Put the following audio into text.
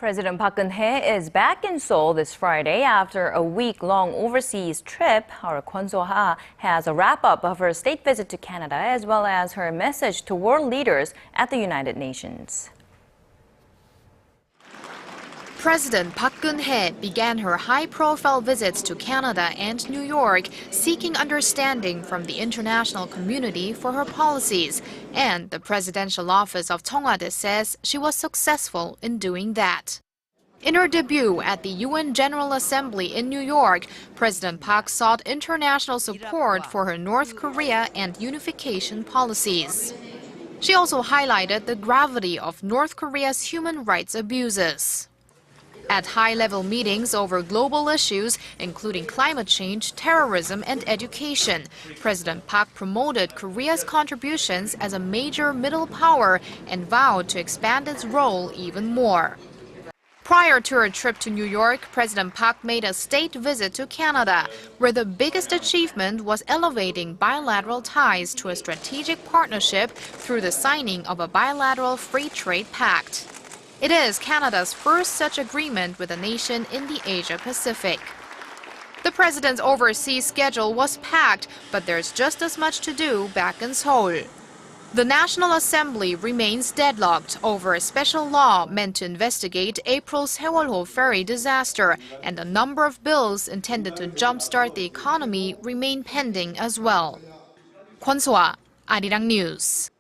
President Park Geun-hye is back in Seoul this Friday after a week-long overseas trip. Our Kwon Soa has a wrap-up of her state visit to Canada as well as her message to world leaders at the United Nations. President Park Geun-hye began her high-profile visits to Canada and New York, seeking understanding from the international community for her policies. And the presidential office of Cheong Wa Dae says she was successful in doing that. In her debut at the UN General Assembly in New York, President Park sought international support for her North Korea and unification policies. She also highlighted the gravity of North Korea's human rights abuses. At high-level meetings over global issues, including climate change, terrorism, and education, President Park promoted Korea's contributions as a major middle power and vowed to expand its role even more. Prior to her trip to New York, President Park made a state visit to Canada, where the biggest achievement was elevating bilateral ties to a strategic partnership through the signing of a bilateral free trade pact. It is Canada's first such agreement with a nation in the Asia-Pacific. The president's overseas schedule was packed, but there's just as much to do back in Seoul. The National Assembly remains deadlocked over a special law meant to investigate April's Seoul ferry disaster, and a number of bills intended to jumpstart the economy remain pending as well. Kwon Soa, Arirang News.